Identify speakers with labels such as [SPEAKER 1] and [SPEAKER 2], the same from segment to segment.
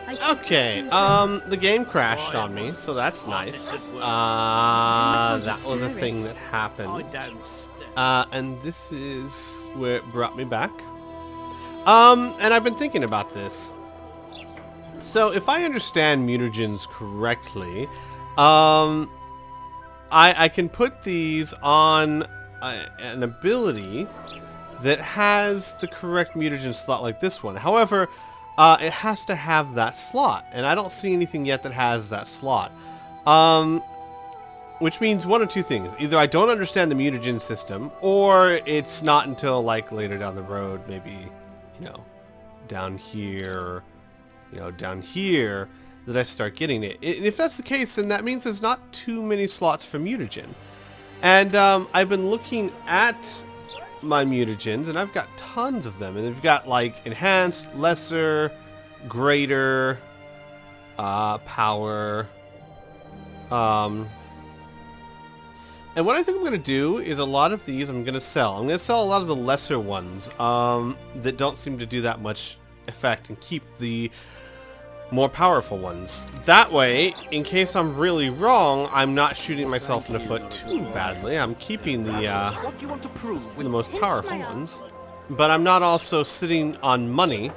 [SPEAKER 1] Okay, the game crashed on me, so that's nice. That was a thing that happened. And this is where it brought me back. And I've been thinking about this. So if I understand mutagens correctly, I can put these on an ability that has the correct mutagen slot like this one. However, it has to have that slot, and I don't see anything yet that has that slot. Which means one of two things. Either I don't understand the mutagen system, or it's not until like later down the road, maybe, down here, down here, that I start getting it. And if that's the case, then that means there's not too many slots for mutagen. And I've been looking at my mutagens, and I've got tons of them, and they've got like enhanced, lesser, greater, power, and what I think I'm going to do is a lot of these I'm going to sell. I'm going to sell a lot of the lesser ones that don't seem to do that much effect, and keep the more powerful ones. That way, in case I'm really wrong, I'm not shooting myself in the foot too badly. I'm keeping the most powerful ones, but I'm not also sitting on money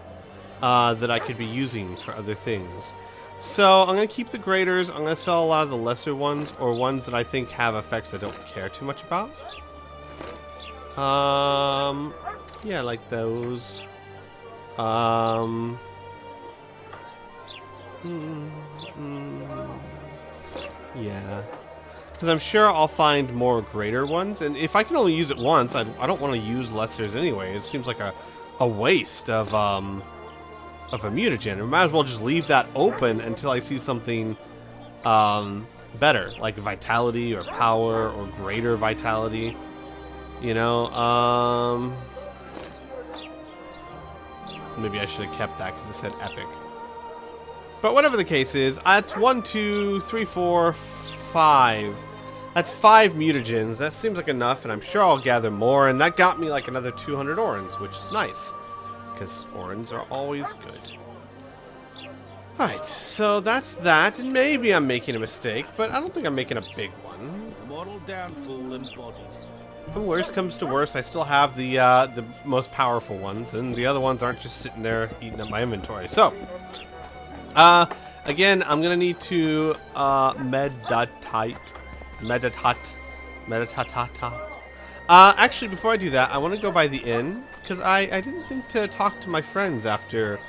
[SPEAKER 1] that I could be using for other things. So I'm going to keep the graders. I'm going to sell a lot of the lesser ones, or ones that I think have effects I don't care too much about. Yeah, like those. Yeah, because I'm sure I'll find more greater ones, and if I can only use it once, I don't want to use lessers anyway. It seems like a waste of a mutagen. I might as well just leave that open until I see something better, like vitality or power or greater vitality. Maybe I should have kept that because it said epic. But whatever the case is, that's 1, 2, 3, 4, 5. That's 5 mutagens. That seems like enough, and I'm sure I'll gather more. And that got me like another 200 orans, which is nice, because orans are always good. Alright, so that's that, and maybe I'm making a mistake, but I don't think I'm making a big one.
[SPEAKER 2] Model downfall and body.
[SPEAKER 1] The worst comes to worst, I still have the most powerful ones, and the other ones aren't just sitting there eating up my inventory. So, again, I'm gonna need to meditate. Actually, before I do that, I want to go by the inn, because I didn't think to talk to my friends after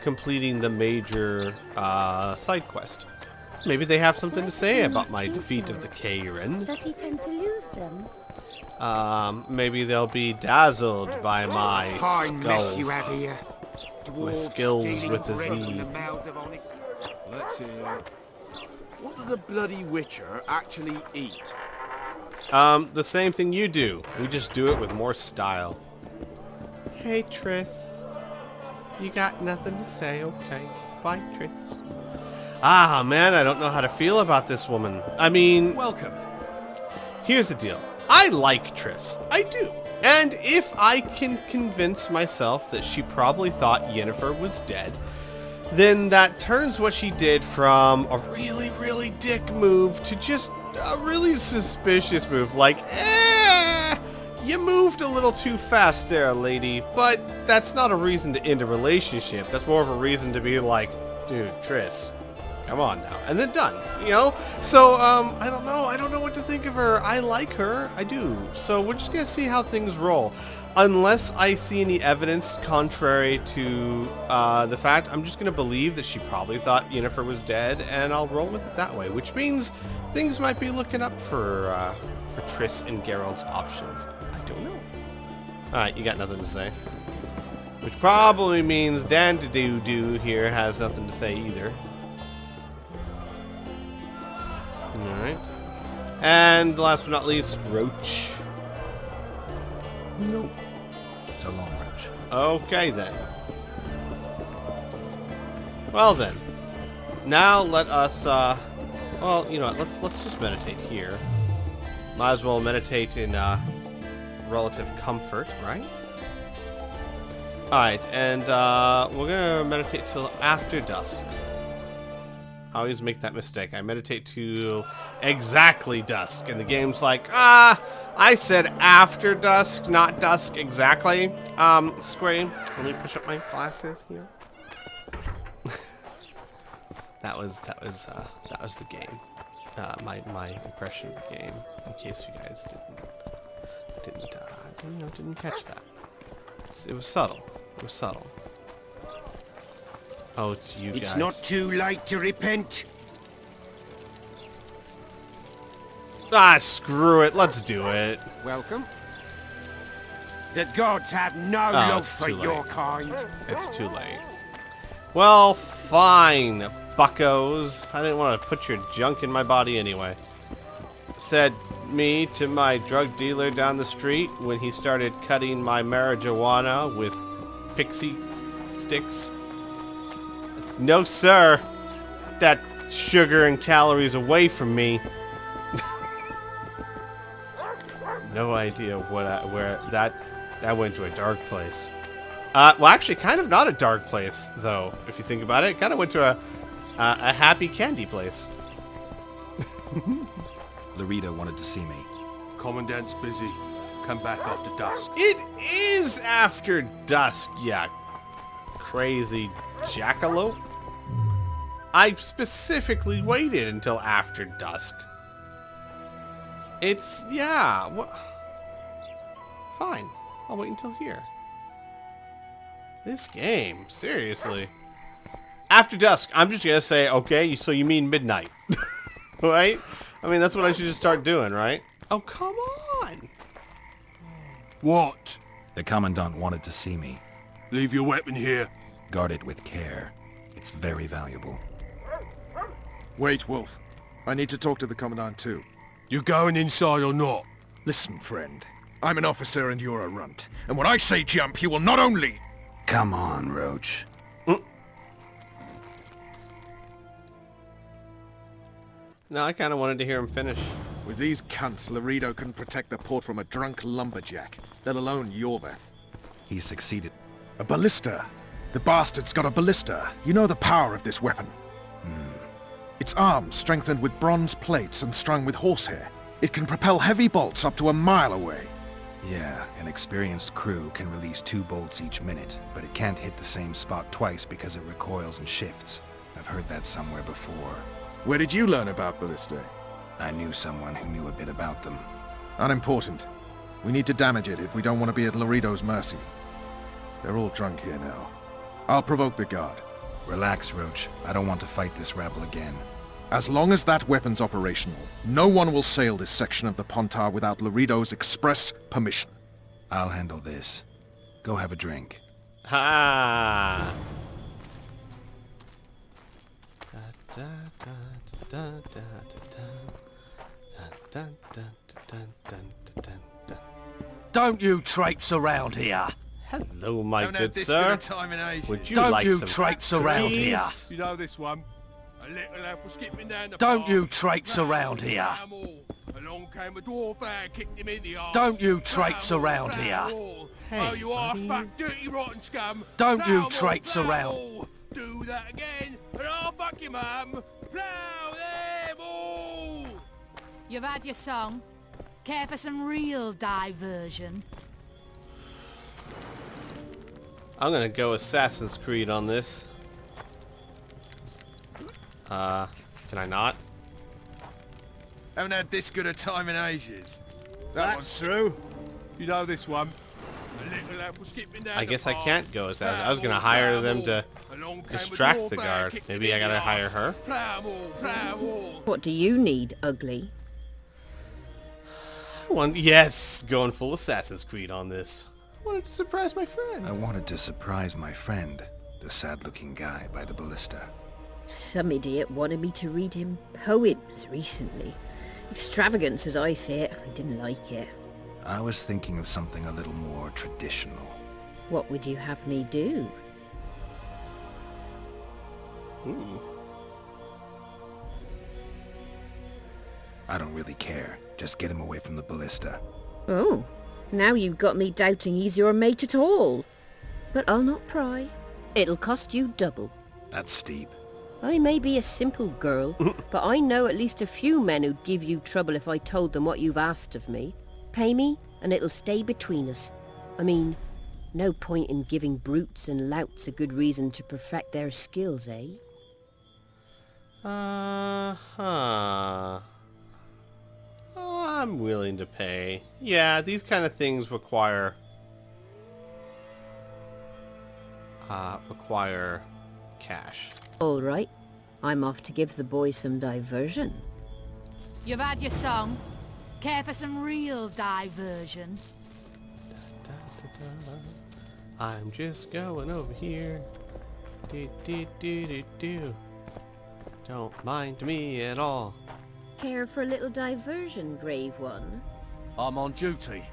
[SPEAKER 1] completing the major side quest. Maybe they have something to say about my defeat of the Karen.
[SPEAKER 3] Does he tend to lose them?
[SPEAKER 1] Maybe they'll be dazzled by my
[SPEAKER 4] Fine
[SPEAKER 1] skulls.
[SPEAKER 4] mess you have here.
[SPEAKER 1] My skills with the Z.
[SPEAKER 2] Let's hear it. What does a bloody witcher actually eat?
[SPEAKER 1] The same thing you do. We just do it with more style. Hey, Triss. You got nothing to say, okay. Bye, Triss. Ah, man, I don't know how to feel about this woman. I mean...
[SPEAKER 2] Welcome.
[SPEAKER 1] Here's the deal. I like Triss. I do. And if I can convince myself that she probably thought Yennefer was dead, then that turns what she did from a really, really dick move to just a really suspicious move. Like, you moved a little too fast there, lady. But that's not a reason to end a relationship. That's more of a reason to be like, dude, Triss, come on now. And then done, So, I don't know. I don't know what to think of her. I like her. I do. So we're just going to see how things roll. Unless I see any evidence contrary to the fact, I'm just going to believe that she probably thought Yennefer was dead, and I'll roll with it that way. Which means things might be looking up for Triss and Geralt's options. I don't know. Alright, you got nothing to say. Which probably means Dan-to-do-do here has nothing to say either. Alright. And last but not least, Roach.
[SPEAKER 4] Nope. So long, Roach.
[SPEAKER 1] Okay then. Well then. Now let us well, you know what, let's just meditate here. Might as well meditate in relative comfort, right? Alright, and we're gonna meditate till after dusk. I always make that mistake. I meditate to exactly dusk, and the game's like, I said after dusk, not dusk exactly. Squee, let me push up my glasses here. that was the game. My impression of the game, in case you guys didn't catch that. It was subtle. It was subtle. Oh, it's you guys.
[SPEAKER 3] It's not too late to repent.
[SPEAKER 1] Ah, screw it. Let's do it.
[SPEAKER 3] Welcome. The gods have no
[SPEAKER 1] Oh,
[SPEAKER 3] love
[SPEAKER 1] it's
[SPEAKER 3] for
[SPEAKER 1] too late.
[SPEAKER 3] your kind.
[SPEAKER 1] It's too late. Well, fine, buckos. I didn't want to put your junk in my body anyway. Said me to my drug dealer down the street when he started cutting my marijuana with pixie sticks. No, sir. That sugar and calories away from me. No idea where that went to a dark place. Well, actually, kind of not a dark place, though, if you think about it. It kind of went to a happy candy place.
[SPEAKER 4] Laredo wanted to see me.
[SPEAKER 2] Commandant's busy. Come back after dusk.
[SPEAKER 1] It is after dusk, yeah. Crazy jackalope. I specifically waited until after dusk. It's, yeah. Fine. I'll wait until here. This game, seriously. After dusk, I'm just gonna say, okay, so you mean midnight. Right? I mean, that's what I should just start doing, right? Oh, come on.
[SPEAKER 2] What?
[SPEAKER 4] The Commandant wanted to see me.
[SPEAKER 2] Leave your weapon here.
[SPEAKER 4] Guard it with care. It's very valuable.
[SPEAKER 5] Wait, Wolf. I need to talk to the Commandant too.
[SPEAKER 2] You going inside or not?
[SPEAKER 5] Listen, friend. I'm an officer and you're a runt. And when I say jump, you will not only...
[SPEAKER 4] Come on, Roach.
[SPEAKER 1] No, I kind of wanted to hear him finish.
[SPEAKER 5] With these cunts, Laredo couldn't protect the port from a drunk lumberjack, let alone Yorveth.
[SPEAKER 4] He succeeded.
[SPEAKER 5] A ballista. The bastard's got a ballista. You know the power of this weapon. Its arms strengthened with bronze plates and strung with horsehair. It can propel heavy bolts up to a mile away.
[SPEAKER 4] Yeah, an experienced crew can release 2 bolts each minute, but it can't hit the same spot twice because it recoils and shifts. I've heard that somewhere before.
[SPEAKER 5] Where did you learn about ballistae?
[SPEAKER 4] I knew someone who knew a bit about them.
[SPEAKER 5] Unimportant. We need to damage it if we don't want to be at Laredo's mercy. They're all drunk here now. I'll provoke the guard.
[SPEAKER 4] Relax, Roach. I don't want to fight this rabble again.
[SPEAKER 5] As long as that weapon's operational, no one will sail this section of the Pontar without Laredo's express permission.
[SPEAKER 4] I'll handle this. Go have a drink.
[SPEAKER 1] Ha!
[SPEAKER 3] Don't you traipse around here.
[SPEAKER 1] Hello, my
[SPEAKER 5] Haven't
[SPEAKER 1] good
[SPEAKER 5] had this
[SPEAKER 1] sir.
[SPEAKER 5] good a time in ages.
[SPEAKER 1] Would you
[SPEAKER 3] Don't
[SPEAKER 1] like
[SPEAKER 3] you
[SPEAKER 1] some
[SPEAKER 3] traipse around
[SPEAKER 1] please?
[SPEAKER 3] here.
[SPEAKER 2] You know this one. A little lad was skipping down the
[SPEAKER 3] Don't
[SPEAKER 2] path.
[SPEAKER 3] you traipse around here.
[SPEAKER 2] Ram all. Along came a dwarf and kicked him in the arse.
[SPEAKER 3] Don't you traipse
[SPEAKER 2] Ram all,
[SPEAKER 3] around
[SPEAKER 2] ram
[SPEAKER 3] here.
[SPEAKER 2] all.
[SPEAKER 1] Hey,
[SPEAKER 2] Oh, you are
[SPEAKER 1] buddy.
[SPEAKER 2] fuck dirty rotten scum.
[SPEAKER 3] Don't you
[SPEAKER 2] Ram all,
[SPEAKER 3] traipse
[SPEAKER 2] ram
[SPEAKER 3] around.
[SPEAKER 2] all. Do that again and I'll fuck your mum. Plow them all.
[SPEAKER 6] You've had your song. Care for some real diversion?
[SPEAKER 1] I'm gonna go Assassin's Creed on this. Can I not?
[SPEAKER 5] Haven't had this good a time in ages.
[SPEAKER 2] That's true. You know this one. A little lad was skipping down
[SPEAKER 1] I
[SPEAKER 2] the
[SPEAKER 1] guess I
[SPEAKER 2] path.
[SPEAKER 1] can't go Assassin. I was gonna
[SPEAKER 2] Plow
[SPEAKER 1] hire
[SPEAKER 2] all,
[SPEAKER 1] them to
[SPEAKER 2] Along came a
[SPEAKER 1] distract
[SPEAKER 2] dwarf
[SPEAKER 1] the
[SPEAKER 2] and
[SPEAKER 1] guard.
[SPEAKER 2] kicked
[SPEAKER 1] Maybe
[SPEAKER 2] him
[SPEAKER 1] I
[SPEAKER 2] in the
[SPEAKER 1] gotta hire
[SPEAKER 2] arse.
[SPEAKER 1] her.
[SPEAKER 2] Plow all, plow all.
[SPEAKER 7] What do you need, ugly?
[SPEAKER 1] Yes, going full Assassin's Creed on this. I wanted to surprise my friend.
[SPEAKER 4] I wanted to surprise my friend, the sad-looking guy by the ballista.
[SPEAKER 7] Some idiot wanted me to read him poems recently. Extravagance as I see it, I didn't like it.
[SPEAKER 4] I was thinking of something a little more traditional.
[SPEAKER 7] What would you have me do?
[SPEAKER 1] Ooh.
[SPEAKER 4] I don't really care. Just get him away from the ballista.
[SPEAKER 7] Oh, now you've got me doubting he's your mate at all. But I'll not pry. It'll cost you double.
[SPEAKER 4] That's steep.
[SPEAKER 7] I may be a simple girl, but I know at least a few men who'd give you trouble if I told them what you've asked of me. Pay me, and it'll stay between us. I mean, no point in giving brutes and louts a good reason to perfect their skills, eh?
[SPEAKER 1] Uh-huh. Oh, I'm willing to pay. Yeah, these kind of things require cash.
[SPEAKER 7] All right. I'm off to give the boys some diversion.
[SPEAKER 6] You've had your song. Care for some real diversion?
[SPEAKER 1] I'm just going over here. Do. Don't mind me at all.
[SPEAKER 7] Care for a little diversion, brave one?
[SPEAKER 3] I'm on duty.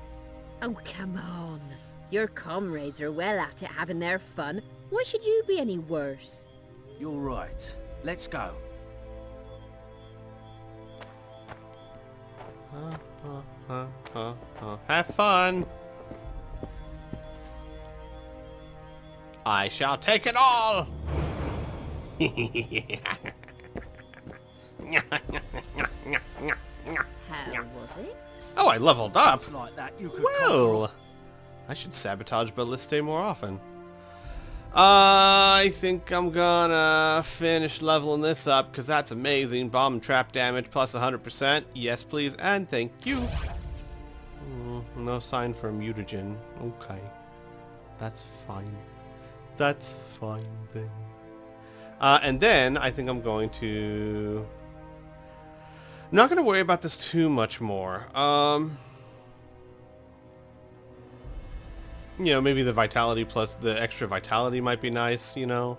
[SPEAKER 7] Oh, come on. Your comrades are well at it having their fun. Why should you be any worse?
[SPEAKER 3] You're right. Let's go.
[SPEAKER 1] Have fun. I shall take it all.
[SPEAKER 7] How was it?
[SPEAKER 1] Oh, I leveled up.
[SPEAKER 3] It's like that you could
[SPEAKER 1] Well, I should sabotage BALLISTA more often. I think I'm gonna finish leveling this up because that's amazing. Bomb and trap damage plus 100%. Yes, please, and thank you. No sign for mutagen. Okay. That's fine. That's fine then. And then I think I'm going to... I'm not going to worry about this too much more. You know, maybe the vitality plus the extra vitality might be nice, you know.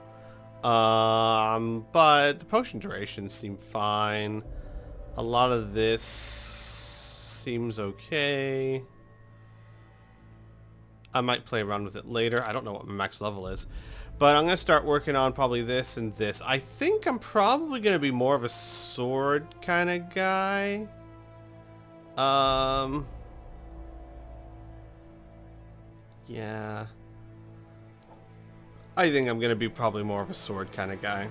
[SPEAKER 1] But the potion durations seem fine. A lot of this seems okay. I might play around with it later. I don't know what my max level is. But I'm going to start working on probably this and this. I think I'm probably going to be more of a sword kind of guy. Yeah. I think I'm going to be probably more of a sword kind of guy.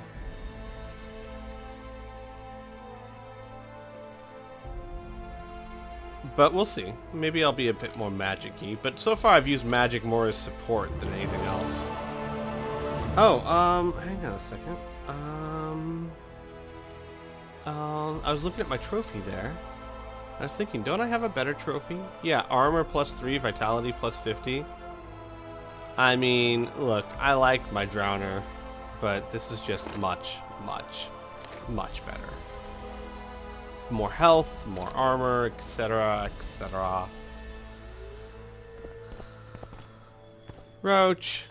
[SPEAKER 1] But we'll see. Maybe I'll be a bit more magic-y. But so far I've used magic more as support than anything else. Oh, hang on a second. I was looking at my trophy there. I was thinking, don't I have a better trophy? Yeah, armor plus 3, vitality plus 50. I mean, look, I like my Drowner, but this is just much, much, much better. More health, more armor, etc., etc. Roach.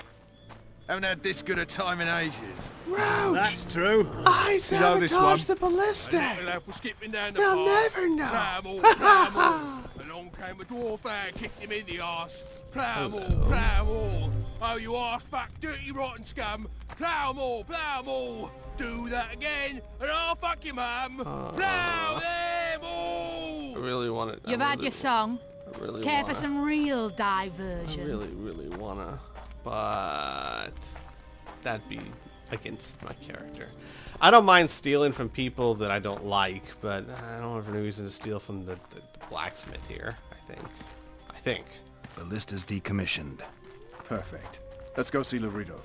[SPEAKER 2] Haven't had this good a time in ages.
[SPEAKER 1] Roach!
[SPEAKER 3] That's true.
[SPEAKER 1] I
[SPEAKER 3] You know this one?
[SPEAKER 1] sabotaged the ballista!
[SPEAKER 2] For skipping down the
[SPEAKER 1] They'll
[SPEAKER 2] path.
[SPEAKER 1] never know.
[SPEAKER 2] Plow. Along came a dwarf and kicked him in the arse. Plow more. Oh, you arse fuck, dirty rotten scum. Plow more. Do that again, and I'll fuck your mum. Plow them all.
[SPEAKER 1] I really want it.
[SPEAKER 6] You've had your song.
[SPEAKER 1] I really
[SPEAKER 6] Care
[SPEAKER 1] wanna,
[SPEAKER 6] for some real
[SPEAKER 1] I
[SPEAKER 6] diversion?
[SPEAKER 1] really wanna, but that'd be against my character. I don't mind stealing from people that I don't like, but I don't have any reason to steal from the blacksmith here, I think.
[SPEAKER 4] Ballista's decommissioned.
[SPEAKER 5] Perfect. Let's go see Laredo.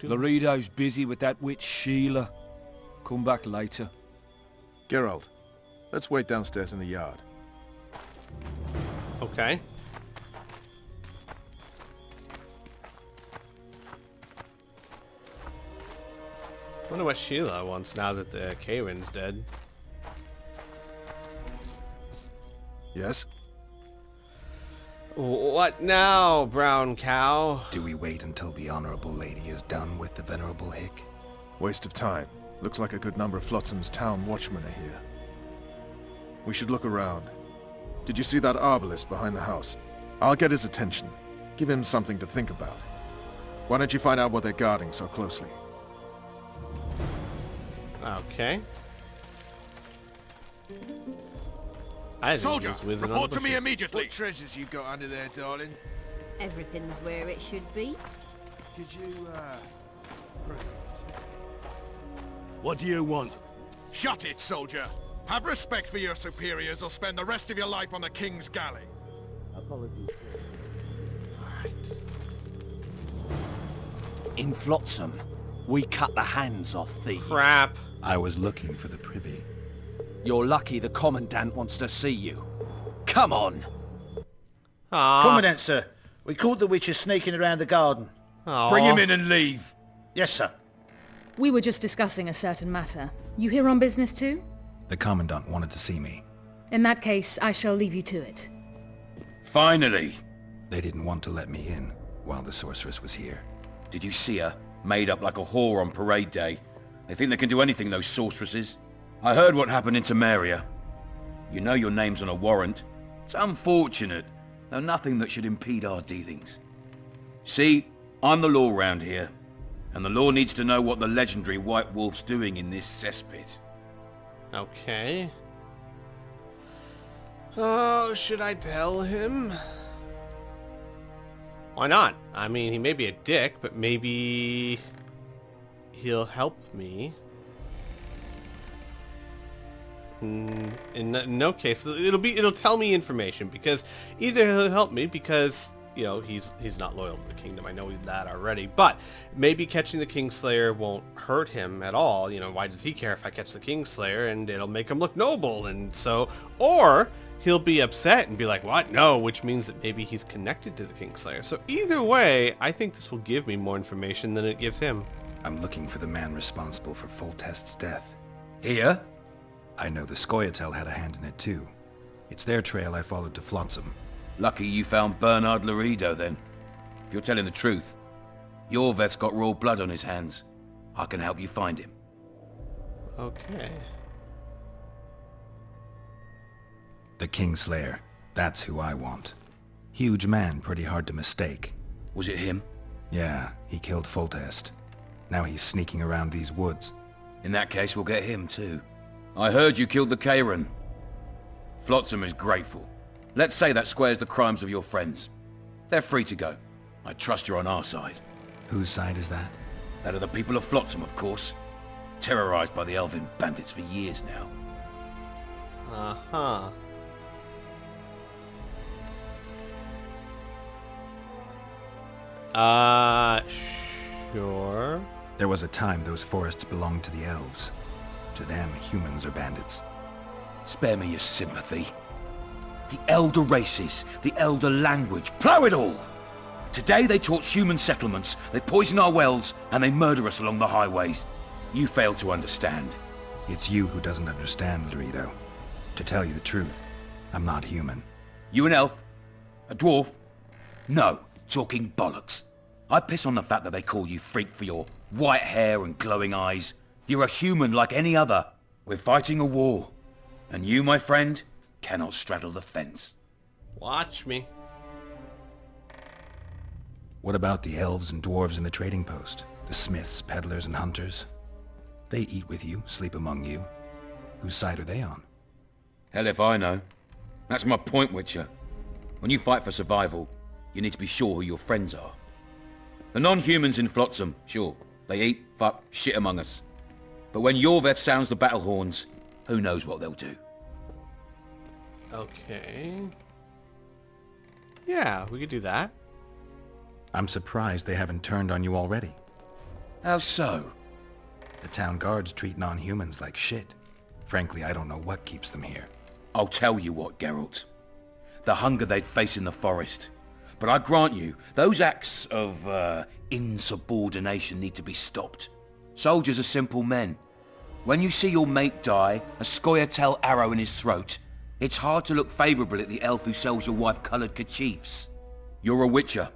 [SPEAKER 3] Laredo's busy with that witch Sheila. Come back later.
[SPEAKER 5] Geralt, let's wait downstairs in the yard.
[SPEAKER 1] Okay. Wonder what Sheila wants now that the Karen's dead.
[SPEAKER 5] Yes?
[SPEAKER 1] What now, brown cow?
[SPEAKER 4] Do we wait until the Honorable Lady is done with the Venerable Hick?
[SPEAKER 5] Waste of time. Looks like a good number of Flotsam's town watchmen are here. We should look around. Did you see that arbalist behind the house? I'll get his attention. Give him something to think about. Why don't you find out what they're guarding so closely?
[SPEAKER 1] Okay. I think
[SPEAKER 5] Soldier,
[SPEAKER 1] he's whizzing on
[SPEAKER 5] report
[SPEAKER 1] the
[SPEAKER 5] to me
[SPEAKER 1] bushes.
[SPEAKER 5] immediately.
[SPEAKER 2] What treasures you got under there, darling?
[SPEAKER 7] Everything's where it should be.
[SPEAKER 2] Could you, prove it?
[SPEAKER 3] What do you want?
[SPEAKER 5] Shut it, soldier. Have respect for your superiors or spend the rest of your life on the King's galley.
[SPEAKER 3] In Flotsam, we cut the hands off thieves.
[SPEAKER 1] Crap.
[SPEAKER 4] I was looking for the privy.
[SPEAKER 3] You're lucky the Commandant wants to see you. Come on!
[SPEAKER 1] Aw.
[SPEAKER 8] Commandant, sir. We caught the witcher sneaking around the garden.
[SPEAKER 1] Aw.
[SPEAKER 3] Bring him in and leave.
[SPEAKER 8] Yes, sir.
[SPEAKER 9] We were just discussing a certain matter. You here on business too?
[SPEAKER 4] The Commandant wanted to see me.
[SPEAKER 9] In that case, I shall leave you to it.
[SPEAKER 3] Finally!
[SPEAKER 4] They didn't want to let me in while the sorceress was here.
[SPEAKER 3] Did you see her? Made up like a whore on parade day. They think they can do anything, those sorceresses. I heard what happened in Temeria. You know your name's on a warrant. It's unfortunate, though nothing that should impede our dealings. See, I'm the law round here, and the law needs to know what the legendary White Wolf's doing in this cesspit.
[SPEAKER 1] Okay. Oh, should I tell him? Why not? I mean, he may be a dick, but maybe he'll help me. In no case, it'll tell me information, because either he'll help me because, you know, he's not loyal to the kingdom. I know that already, but maybe catching the Kingslayer won't hurt him at all. You know, why does he care if I catch the Kingslayer? And it'll make him look noble, and so, or he'll be upset and be like, what? No, which means that maybe he's connected to the Kingslayer. So either way, I think this will give me more information than it gives him.
[SPEAKER 4] I'm looking for the man responsible for Foltest's death.
[SPEAKER 3] Here?
[SPEAKER 4] I know the Scoia'tael had a hand in it too. It's their trail I followed to Flotsam.
[SPEAKER 3] Lucky you found Bernard Laredo then. If you're telling the truth, Yorveth's got royal blood on his hands. I can help you find him.
[SPEAKER 1] Okay.
[SPEAKER 4] The Kingslayer. That's who I want. Huge man, pretty hard to mistake.
[SPEAKER 3] Was it him?
[SPEAKER 4] Yeah, he killed Foltest. Now he's sneaking around these woods.
[SPEAKER 3] In that case, we'll get him too. I heard you killed the Kairan. Flotsam is grateful. Let's say that squares the crimes of your friends. They're free to go. I trust you're on our side.
[SPEAKER 4] Whose side is that?
[SPEAKER 3] That of the people of Flotsam, of course. Terrorized by the elven bandits for years now.
[SPEAKER 1] Uh-huh. Sure.
[SPEAKER 4] There was a time those forests belonged to the elves. To them, humans are bandits.
[SPEAKER 3] Spare me your sympathy. The elder races, the elder language, plough it all! Today they torch human settlements, they poison our wells, and they murder us along the highways. You fail to understand.
[SPEAKER 4] It's you who doesn't understand, Laredo. To tell you the truth, I'm not human.
[SPEAKER 3] You an elf? A dwarf? No, talking bollocks. I piss on the fact that they call you freak for your white hair and glowing eyes. You're a human like any other. We're fighting a war. And you, my friend, cannot straddle the fence.
[SPEAKER 1] Watch me.
[SPEAKER 4] What about the elves and dwarves in the trading post? The smiths, peddlers, and hunters? They eat with you, sleep among you. Whose side are they on?
[SPEAKER 3] Hell if I know. That's my point, Witcher. When you fight for survival, you need to be sure who your friends are. The non-humans in Flotsam, sure, they eat, fuck, shit among us. But when Yorveth sounds the battle horns, who knows what they'll do.
[SPEAKER 1] Okay. Yeah, we could do that.
[SPEAKER 4] I'm surprised they haven't turned on you already.
[SPEAKER 3] How so?
[SPEAKER 4] The town guards treat non-humans like shit. Frankly, I don't know what keeps them here.
[SPEAKER 3] I'll tell you what, Geralt. The hunger they'd face in the forest. But I grant you, those acts of, insubordination need to be stopped. Soldiers are simple men. When you see your mate die, a Scoia'tael arrow in his throat, it's hard to look favourable at the elf who sells your wife coloured kerchiefs. You're a witcher.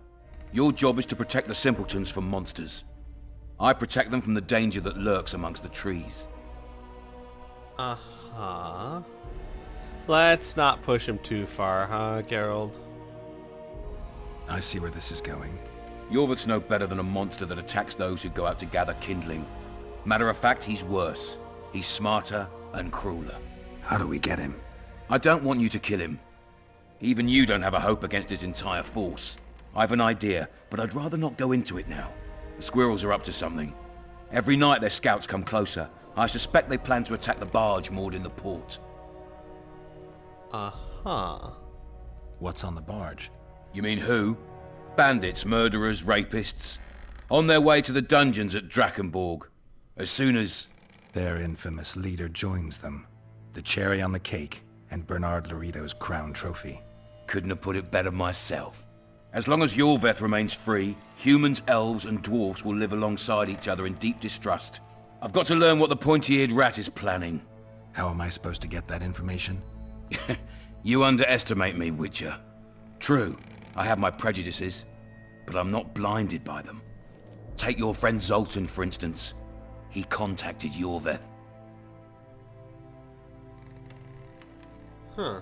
[SPEAKER 3] Your job is to protect the simpletons from monsters. I protect them from the danger that lurks amongst the trees.
[SPEAKER 1] Uh-huh. Let's not push him too far, huh, Geralt?
[SPEAKER 4] I see where this is going.
[SPEAKER 3] Yorveth's no better than a monster that attacks those who go out to gather kindling. Matter of fact, he's worse. He's smarter and crueler.
[SPEAKER 4] How do we get him?
[SPEAKER 3] I don't want you to kill him. Even you don't have a hope against his entire force. I have an idea, but I'd rather not go into it now. The squirrels are up to something. Every night their scouts come closer. I suspect they plan to attack the barge moored in the port.
[SPEAKER 1] Uh-huh.
[SPEAKER 4] What's on the barge?
[SPEAKER 3] You mean who? Bandits, murderers, rapists. On their way to the dungeons at Drakenborg. As soon as...
[SPEAKER 4] Their infamous leader joins them. The cherry on the cake, and Bernard Laurito's crown trophy.
[SPEAKER 3] Couldn't have put it better myself. As long as Yorveth remains free, humans, elves, and dwarfs will live alongside each other in deep distrust. I've got to learn what the pointy-eared rat is planning.
[SPEAKER 4] How am I supposed to get that information?
[SPEAKER 3] You underestimate me, Witcher. True, I have my prejudices, but I'm not blinded by them. Take your friend Zoltan, for instance. He contacted Yorveth.
[SPEAKER 1] Huh.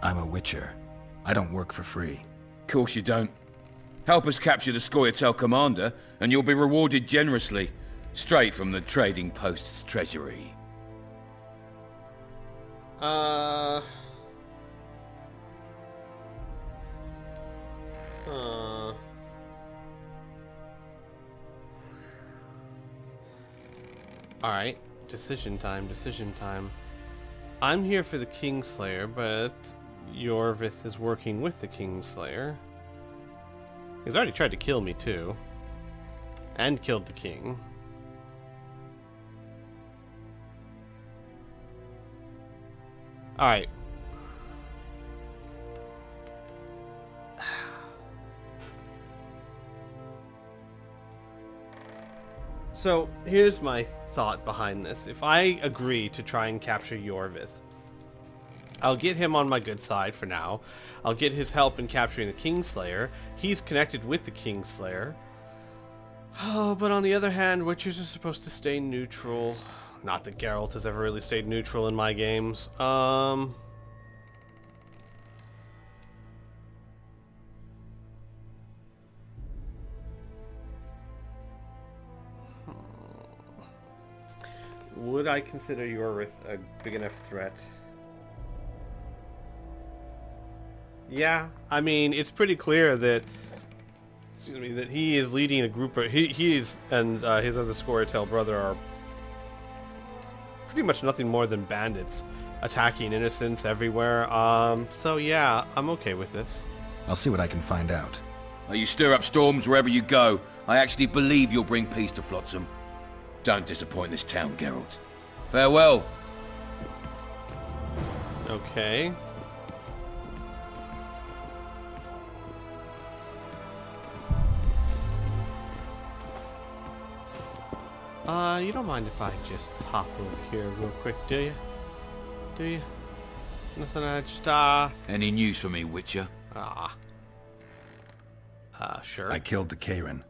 [SPEAKER 4] I'm a witcher. I don't work for free.
[SPEAKER 3] Course you don't. Help us capture the Scoia'tael commander, and you'll be rewarded generously. Straight from the trading post's treasury.
[SPEAKER 1] Alright, decision time. I'm here for the Kingslayer, but Yorveth is working with the Kingslayer. He's already tried to kill me too. And killed the king. Alright. So, here's my thought behind this. If I agree to try and capture Yorveth, I'll get him on my good side for now. I'll get his help in capturing the Kingslayer. He's connected with the Kingslayer. Oh, but on the other hand, Witchers are supposed to stay neutral. Not that Geralt has ever really stayed neutral in my games. Would I consider Yorveth a big enough threat? Yeah, I mean, it's pretty clear that, excuse me, that he is leading a group of, his other Scoia'tael brother are pretty much nothing more than bandits attacking innocents everywhere. So yeah, I'm okay with this.
[SPEAKER 4] I'll see what I can find out.
[SPEAKER 3] You stir up storms wherever you go. I actually believe you'll bring peace to Flotsam. Don't disappoint this town, Geralt. Farewell.
[SPEAKER 1] Okay. You don't mind if I just hop over here real quick, do you? Do you? Nothing,
[SPEAKER 3] Any news for me, Witcher?
[SPEAKER 1] Sure.
[SPEAKER 4] I killed the Karen.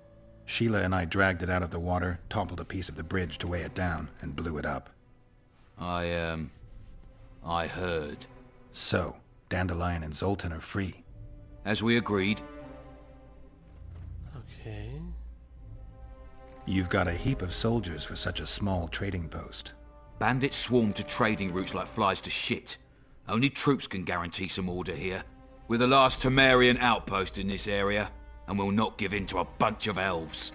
[SPEAKER 4] Sheila and I dragged it out of the water, toppled a piece of the bridge to weigh it down, and blew it up.
[SPEAKER 3] I heard.
[SPEAKER 4] So, Dandelion and Zoltan are free.
[SPEAKER 3] As we agreed.
[SPEAKER 1] Okay.
[SPEAKER 4] You've got a heap of soldiers for such a small trading post.
[SPEAKER 3] Bandits swarm to trading routes like flies to shit. Only troops can guarantee some order here. We're the last Temerian outpost in this area, and we'll not give in to a bunch of elves.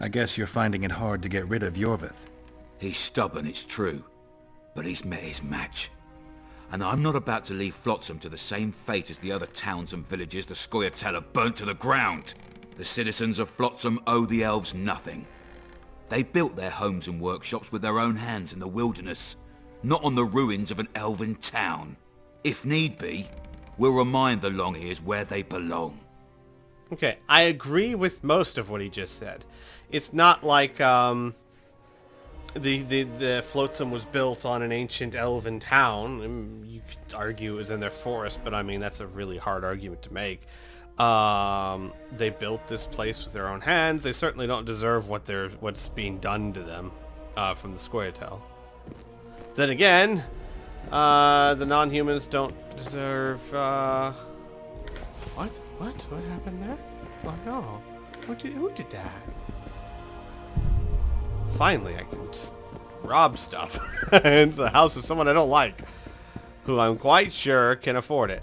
[SPEAKER 4] I guess you're finding it hard to get rid of Yorveth.
[SPEAKER 3] He's stubborn, it's true, but he's met his match. And I'm not about to leave Flotsam to the same fate as the other towns and villages the Scoia'tael have burnt to the ground. The citizens of Flotsam owe the elves nothing. They built their homes and workshops with their own hands in the wilderness, not on the ruins of an elven town. If need be, we'll remind the Longears where they belong.
[SPEAKER 1] Okay, I agree with most of what he just said. It's not like the Flotsam was built on an ancient elven town. You could argue it was in their forest, but I mean that's a really hard argument to make. They built this place with their own hands. They certainly don't deserve what's being done to them from the Scoia'tael. Then again, the non-humans don't deserve. What? What happened there? Oh no! Who did that? Finally, I can rob stuff. It's the house of someone I don't like, who I'm quite sure can afford it.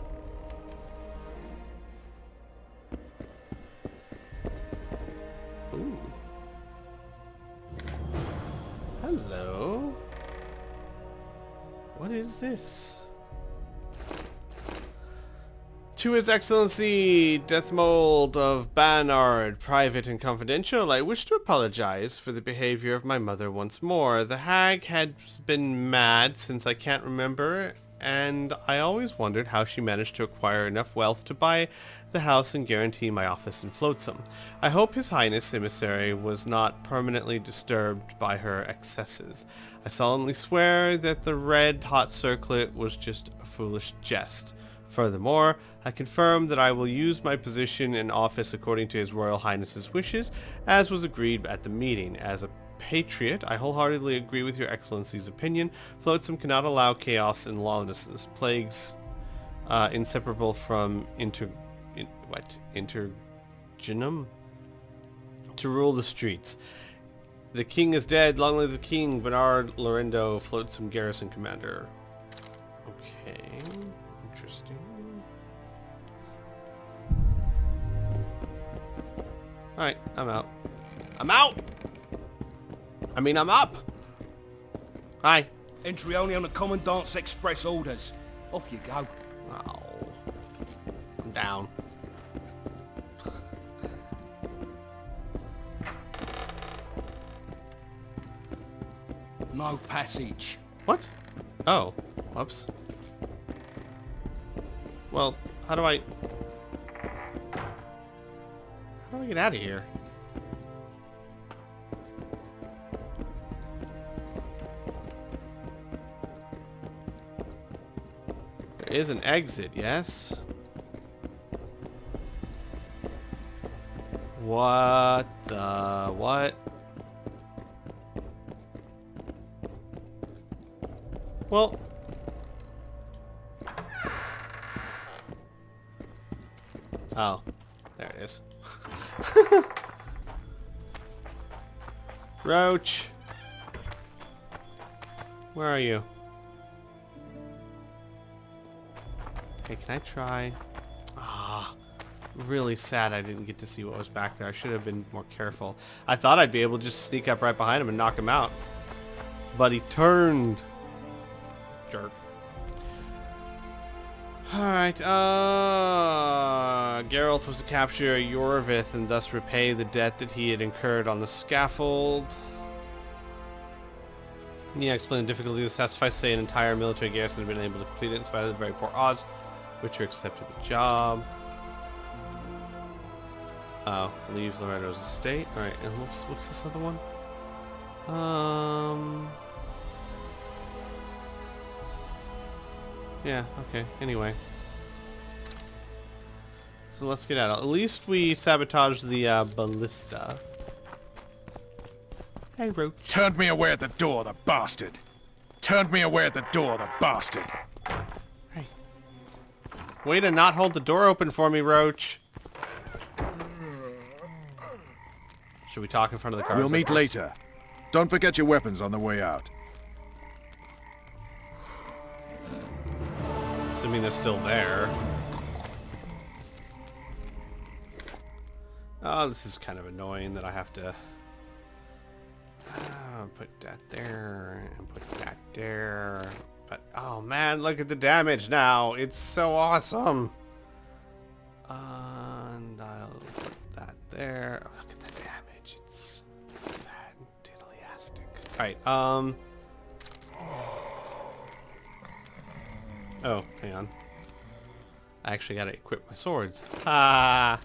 [SPEAKER 1] Ooh. Hello. What is this? To His Excellency Deathmold of Banard, Private and Confidential, I wish to apologize for the behavior of my mother once more. The hag had been mad since I can't remember, and I always wondered how she managed to acquire enough wealth to buy the house and guarantee my office in Flotsam. I hope His Highness Emissary was not permanently disturbed by her excesses. I solemnly swear that the red-hot circlet was just a foolish jest. Furthermore, I confirm that I will use my position and office according to His Royal Highness's wishes, as was agreed at the meeting. As a patriot, I wholeheartedly agree with Your Excellency's opinion. Flotsam cannot allow chaos and lawlessness, plagues inseparable from intergenum, to rule the streets. The king is dead. Long live the king. Bernard Lorendo, Flotsam Garrison Commander. Okay. Interesting. Alright, I'm out. I'm out! I mean, I'm up! Hi.
[SPEAKER 3] Entry only on the Commandant's express orders. Off you go.
[SPEAKER 1] Oh. I'm down.
[SPEAKER 3] No passage.
[SPEAKER 1] What? Oh. Whoops. Well, how do I get out of here? There is an exit, yes? What the... what? Well... oh, there it is. Roach! Where are you? Hey, can I try? Ah, really sad I didn't get to see what was back there. I should have been more careful. I thought I'd be able to just sneak up right behind him and knock him out. But he turned. Jerk. Alright, Geralt was to capture Yorvith and thus repay the debt that he had incurred on the scaffold. Yeah, explain the difficulty of this task. Suffice to say, an entire military garrison had been able to complete it in spite of the very poor odds. Witcher accepted the job. Oh, leave Loretto's estate. Alright, and what's this other one? Yeah, okay, anyway. So let's get out. At least we sabotaged the ballista. Hey, Roach.
[SPEAKER 5] Turned me away at the door, the bastard. Turned me away at the door, the bastard.
[SPEAKER 1] Hey. Way to not hold the door open for me, Roach. Should we talk in front of the car?
[SPEAKER 5] We'll meet later. Don't forget your weapons on the way out.
[SPEAKER 1] Assuming they're still there. Oh, this is kind of annoying that I have to put that there and put that there. But oh man, look at the damage now. It's so awesome. And I'll put that there. Oh, look at the damage. It's fantastic. Alright, oh, hang on. I actually gotta equip my swords. Ah.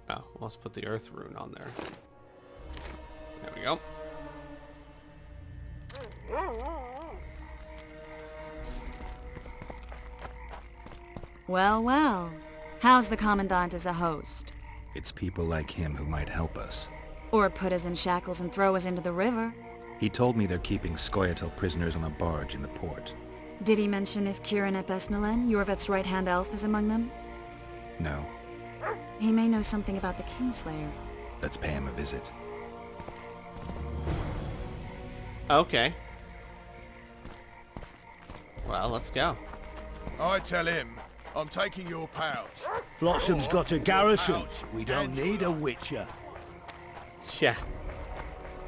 [SPEAKER 1] Oh, let's put the earth rune on there. There we go.
[SPEAKER 10] Well, well. How's the Commandant as a host?
[SPEAKER 4] It's people like him who might help us.
[SPEAKER 10] Or put us in shackles and throw us into the river.
[SPEAKER 4] He told me they're keeping Scoia'tael prisoners on a barge in the port.
[SPEAKER 10] Did he mention if Kieran ep Esnalen, Yorvet's right-hand elf, is among them?
[SPEAKER 4] No.
[SPEAKER 10] He may know something about the Kingslayer.
[SPEAKER 4] Let's pay him a visit.
[SPEAKER 1] Okay. Well, let's go.
[SPEAKER 2] I tell him, I'm taking your pouch.
[SPEAKER 8] Flotsam's got a garrison. We don't need a witcher.
[SPEAKER 1] Yeah.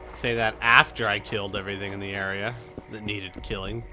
[SPEAKER 1] Say that after I killed everything in the area that needed killing.